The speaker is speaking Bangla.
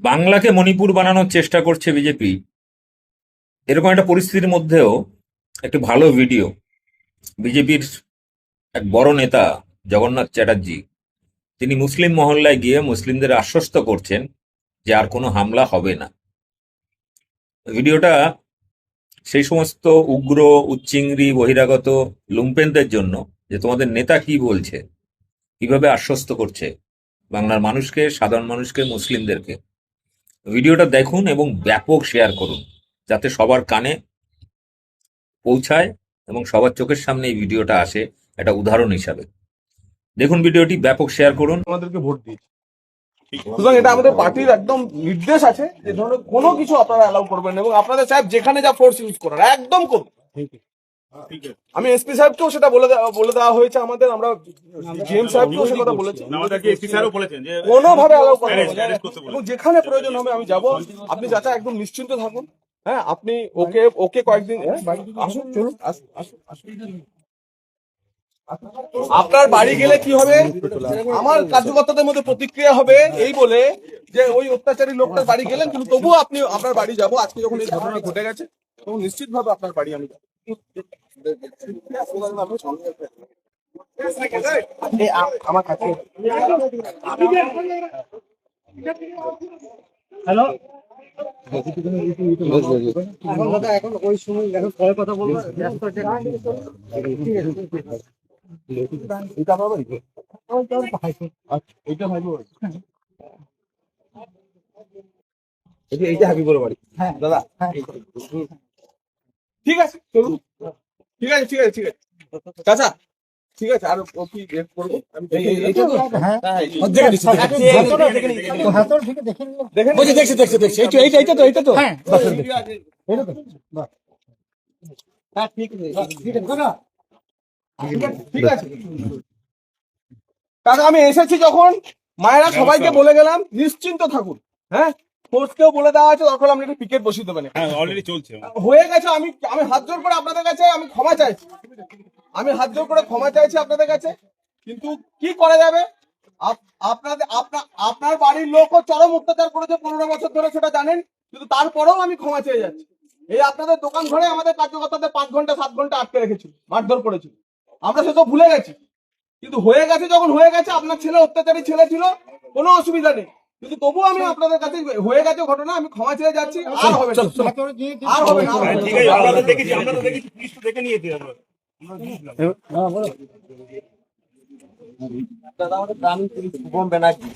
বাংলাকে মণিপুর বানানোর চেষ্টা করছে বিজেপি। এরকম একটা পরিস্থিতির মধ্যেও একটি ভালো ভিডিও বিজেপির এক বড় নেতা জগন্নাথ চ্যাটার্জি, তিনি মুসলিম মহল্লায় গিয়ে মুসলিমদের আশ্বস্ত করছেন যে আর কোনো হামলা হবে না। ভিডিওটা সেই সমস্ত উগ্র, উচ্চিংড়ি, বহিরাগত লুম্পেনদের জন্য, যে তোমাদের নেতা কি বলছে, কিভাবে আশ্বস্ত করছে বাংলার মানুষকে, সাধারণ মানুষকে, মুসলিমদেরকে। ভিডিওটা দেখুন এবং ব্যাপক শেয়ার করুন, যাতে সবার কানে পৌঁছায় এবং সবার চোখের সামনে এই ভিডিওটা আসে একটা উদাহরণ হিসাবে। দেখুন ভিডিওটি, ব্যাপক শেয়ার করুন। আমাদেরকে ভোট দিয়েছে, সুতরাং এটা আমাদের পার্টির একদম নির্দেশ আছে যে ধরনের কোনো কিছু আপনারা অ্যালাউ করবেন না, এবং আপনাদের সাহেব যেখানে যা ফোর্স ইউজ করার একদম করুন। আমি এসপি সাহেবকেও সেটা বলে দেওয়া হয়েছে আমাদের, আমরা জিএম সাহেবকেও সে কথা বলেছি, কোনোভাবে অ্যালাউ করা হবে না, এবং যেখানে প্রয়োজন হবে আমি যাব। আপনি চাচা একদম নিশ্চিন্ত থাকুন। হ্যাঁ, আপনি ওকে কয়েকদিন আসুন, চলুন, আসুন। আপনার বাড়ি গেলে কি হবে, আমার কার্যকর্তাদের মধ্যে প্রতিক্রিয়া হবে এই বলে যে ওই অত্যাচারী লোকটার বাড়ি গেলেন, কিন্তু তবুও আপনি আপনার বাড়ি যাব। আজকে যখন এই ঘটনা ঘটে গেছে তখন নিশ্চিত ভাবে আপনার বাড়ি আমি যাবো। আমার কাছে হ্যালো, এখন ওই সময় এখন পরে কথা বলবো। এইটা হাবিবুর বাড়ি। হ্যাঁ দাদা, ঠিক আছে, চলুন। ঠিক আছে, ঠিক আছে, ঠিক আছে চাচা, ঠিক আছে। আর ও কি করবো আমি ঠিক আছে কাকা, আমি এসেছি যখন মায়েরা সবাইকে বলে গেলাম নিশ্চিন্ত থাকুন। হ্যাঁ, ফোর্সকেও বলে দেওয়া আছে, দরকার আপনি একটা পিকেট বসিয়ে দেবেন। অলরেডি চলছে, হয়ে গেছে। আমি হাত জোর করে আপনাদের কাছে আমি ক্ষমা চাইছি, আপনাদের কাছে। কিন্তু কি করা যাবে, আপনার বাড়ির লোকও চরম অত্যাচার করেছে 15 বছর ধরে, সেটা জানেন, কিন্তু তারপরেও আমি ক্ষমা চেয়ে যাচ্ছি। এই আপনাদের দোকান ঘরে আমাদের কার্যকর্তাদের 5 ঘন্টা 7 ঘন্টা আটকে রেখেছিল, মারধর করেছিল, আমরা সেসব ভুলে গেছি। কিন্তু হয়ে গেছে যখন হয়ে গেছে, আপনার ছেলে অত্যাচারী ছেলে ছিল, কোনো অসুবিধা নেই, কিন্তু তবুও আমি আপনাদের কাছে, হয়ে গেছে ঘটনা, আমি ক্ষমা চেয়ে যাচ্ছি। আর হবে না, আর হবে না। দাদা, আমাদের গ্রামীণ পুলিশ শুভম ব্যানার্জি।